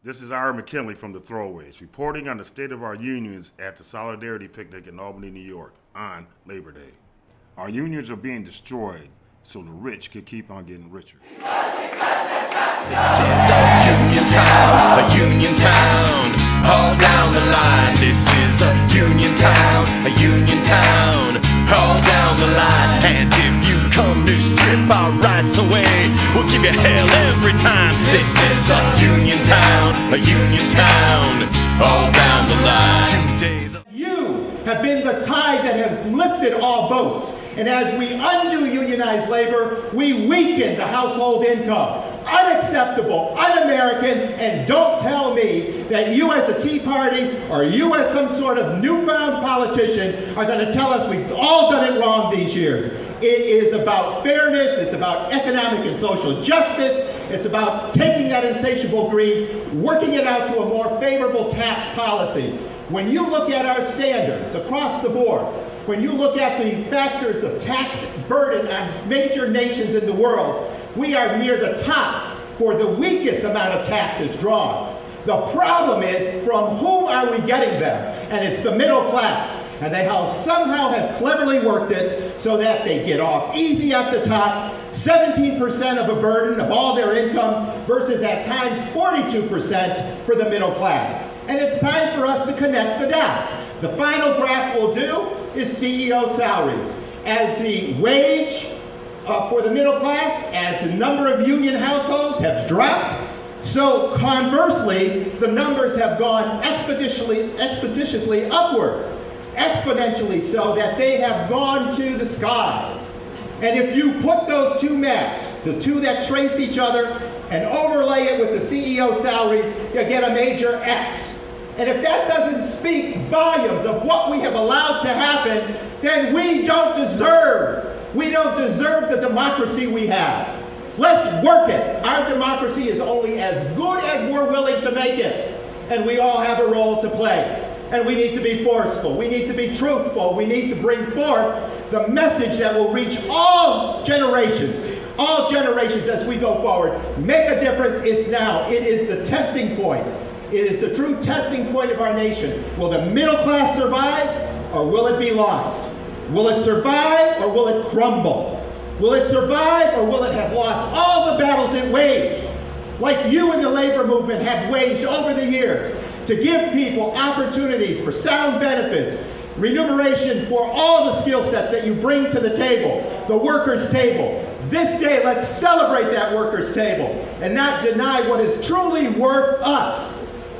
This is Ira McKinley from the Throwaways, reporting on the state of our unions at the Solidarity Picnic in Albany, New York, on Labor Day. Our unions are being destroyed so the rich can keep on getting richer. This is a union town, all down the line. This is a union town, all down the line. And if you come to strip our rights away, we'll give you hell every time. This is a union town, all down the line. Today You have been the tide that has lifted all boats. And as we undo unionized labor, we weaken the household income. Unacceptable, un-American, and don't tell me that you as a Tea Party or you as some sort of newfound politician are going to tell us we've all done it wrong these years. It is about fairness, it's about economic and social justice, it's about taking that insatiable greed, working it out to a more favorable tax policy. When you look at our standards across the board, when you look at the factors of tax burden on major nations in the world, we are near the top for the weakest amount of taxes drawn. The problem is, from whom are we getting them? And it's the middle class. And they somehow have cleverly worked it so that they get off easy at the top, 17% of a burden of all their income versus at times 42% for the middle class. And it's time for us to connect the dots. The final graph we'll do is CEO salaries. As the wage for the middle class, as the number of union households have dropped, so conversely, the numbers have gone expeditiously upward, exponentially so that they have gone to the sky. And if you put those two maps, the two that trace each other, and overlay it with the CEO salaries, you get a major X. And if that doesn't speak volumes of what we have allowed to happen, then we don't deserve the democracy we have. Let's work it. Our democracy is only as good as we're willing to make it. And we all have a role to play. And we need to be forceful. We need to be truthful. We need to bring forth the message that will reach all generations as we go forward. Make a difference. It's now. It is the testing point. It is the true testing point of our nation. Will the middle class survive, or will it be lost? Will it survive, or will it crumble? Will it survive, or will it have lost all the battles it waged, like you in the labor movement have waged over the years, to give people opportunities for sound benefits, remuneration for all the skill sets that you bring to the table, the workers' table. This day, let's celebrate that workers' table and not deny what is truly worth us.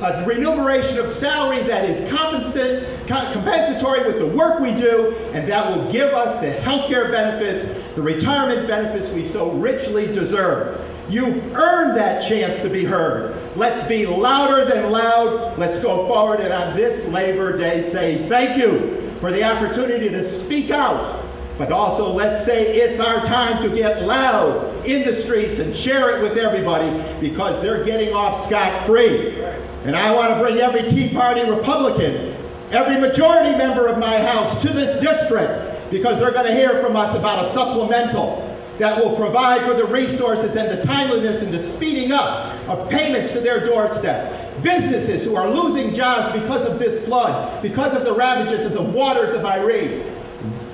A remuneration of salary that is compensatory with the work we do, and that will give us the health care benefits, the retirement benefits we so richly deserve. You've earned that chance to be heard. Let's be louder than loud. Let's go forward and on this Labor Day say thank you for the opportunity to speak out. But also let's say it's our time to get loud in the streets and share it with everybody, because they're getting off scot-free. And I want to bring every Tea Party Republican, every majority member of my House to this district, because they're going to hear from us about a supplemental that will provide for the resources and the timeliness and the speeding up of payments to their doorstep. Businesses who are losing jobs because of this flood, because of the ravages of the waters of Irene.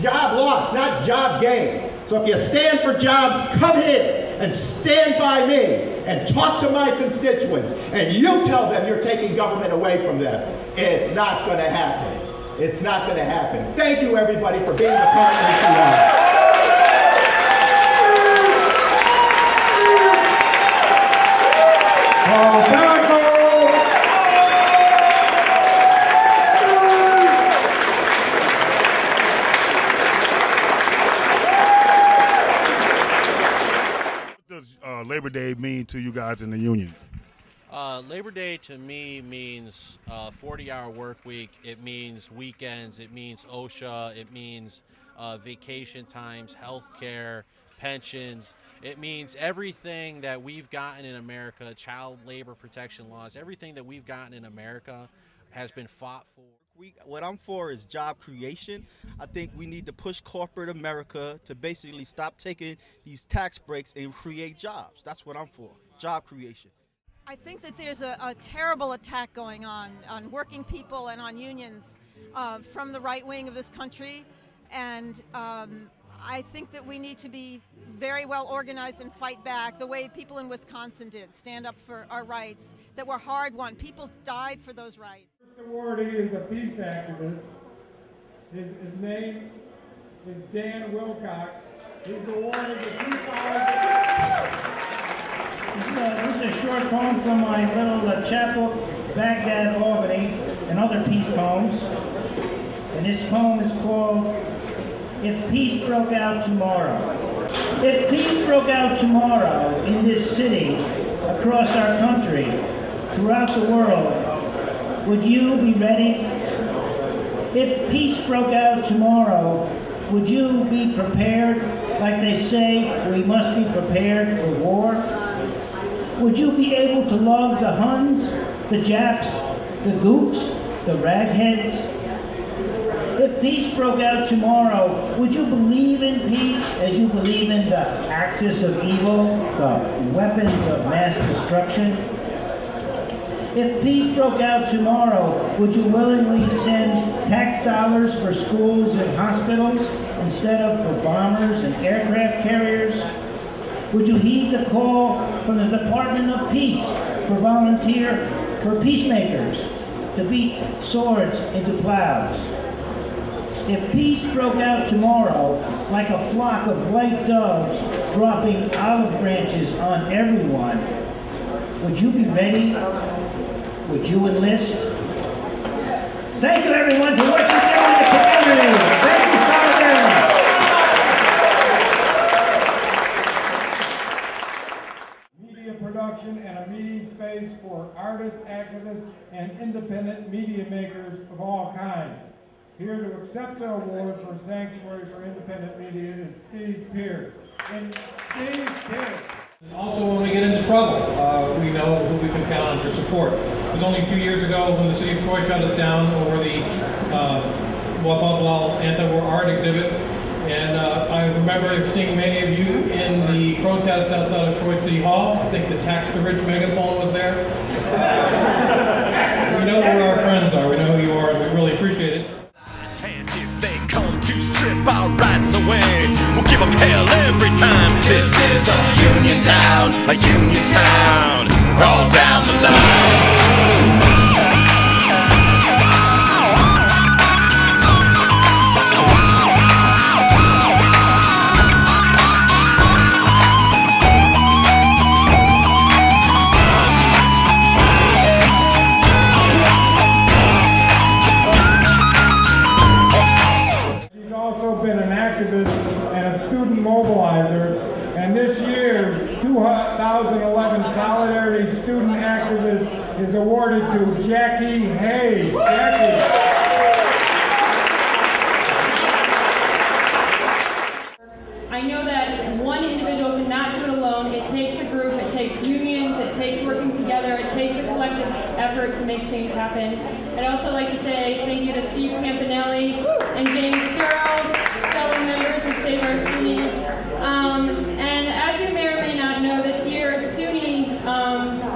Job loss, not job gain. So if you stand for jobs, come here and stand by me and talk to my constituents, and you tell them you're taking government away from them. It's not going to happen. It's not going to happen. Thank you, everybody, for being the partners you are. Tonko! What does Labor Day mean to you guys in the unions? Labor Day to me means 40-hour work week. It means weekends. It means OSHA. It means vacation times, health care, pensions. It means everything that we've gotten in America, child labor protection laws, everything that we've gotten in America has been fought for. What I'm for is job creation. I think we need to push corporate America to basically stop taking these tax breaks and create jobs. That's what I'm for, job creation. I think that there's a terrible attack going on working people and on unions from the right wing of this country. And I think that we need to be very well organized and fight back the way people in Wisconsin did, stand up for our rights that were hard won. People died for those rights. First awardee is a peace activist. His name is Dan Wilcox. He's awarded the 2000. This is a short poem from my little chapel, Baghdad, Albany, and other peace poems. And this poem is called If Peace Broke Out Tomorrow. If peace broke out tomorrow in this city, across our country, throughout the world, would you be ready? If peace broke out tomorrow, would you be prepared? Like they say, we must be prepared for war. Would you be able to love the Huns, the Japs, the Gooks, the Ragheads? If peace broke out tomorrow, would you believe in peace as you believe in the axis of evil, the weapons of mass destruction? If peace broke out tomorrow, would you willingly send tax dollars for schools and hospitals instead of for bombers and aircraft carriers? Would you heed the call from the Department of Peace for peacemakers to beat swords into plows? If peace broke out tomorrow, like a flock of white doves dropping olive branches on everyone, would you be ready? Would you enlist? Thank you, everyone, for what you're doing in the community. Thank you, Solidarity. Media production and a meeting space for artists, activists, and independent media makers of all kinds. Here to accept the award for Sanctuary for Independent Media is Steve Pierce. And Steve Pierce. Also, when we get into trouble, we know who we can count on for support. It was only a few years ago when the city of Troy shut us down over the Waffle anti-war art exhibit. And I remember seeing many of you in the protest outside of Troy City Hall. I think the Tax the Rich megaphone was there. We know where our friends are. We know who you are, and we really appreciate it. And if they come to strip our rights away, we'll give them hell every time. This is a union town, all down the line. She's also been an activist and a student mobilizer. And this year, 2011 Solidarity Student Activist is awarded to Jackie Hayes. Jackie. I know that one individual cannot do it alone. It takes a group, it takes unions, it takes working together, it takes a collective effort to make change happen. I'd also like to say thank you to Steve Campanelli and James Searle, fellow members of Save Our SUNY. And as you may or may not know, this year SUNY,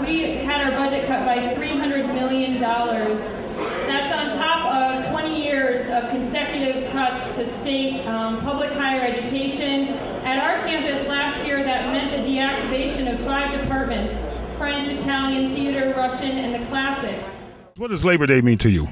we had our budget cut by $300 million. That's on top of 20 years of consecutive cuts to state public higher education. At our campus last year, that meant the deactivation of 5 departments: French, Italian, theater, Russian, and the classics. What does Labor Day mean to you?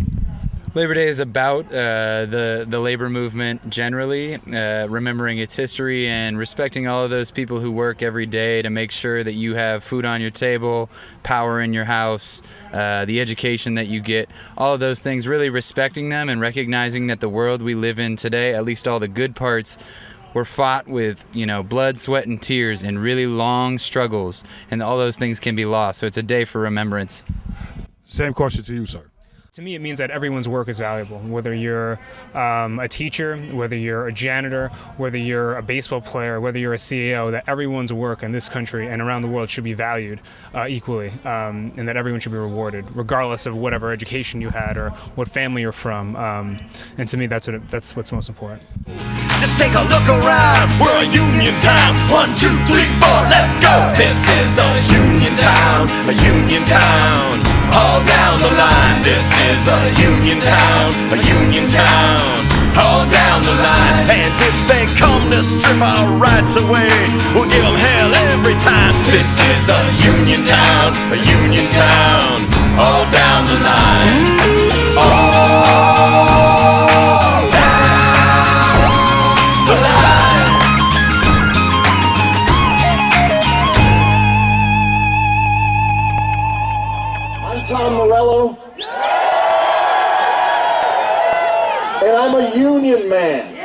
Labor Day is about the labor movement generally, remembering its history and respecting all of those people who work every day to make sure that you have food on your table, power in your house, the education that you get, all of those things, really respecting them and recognizing that the world we live in today, at least all the good parts, were fought with, blood, sweat, and tears and really long struggles, and all those things can be lost. So it's a day for remembrance. Same question to you, sir. To me, it means that everyone's work is valuable, whether you're a teacher, whether you're a janitor, whether you're a baseball player, whether you're a CEO, that everyone's work in this country and around the world should be valued equally, and that everyone should be rewarded, regardless of whatever education you had or what family you're from. And to me, that's what's most important. Just take a look around, we're a union town. 1, 2, 3, 4, let's go. This is a union town, a union town. All down the line, this is a union town, a union town. All down the line. And if they come to strip our rights away, we'll give them hell every time. This is a union town, a union town. All down the line. All down the line. I'm Tom Morello, and I'm a union man.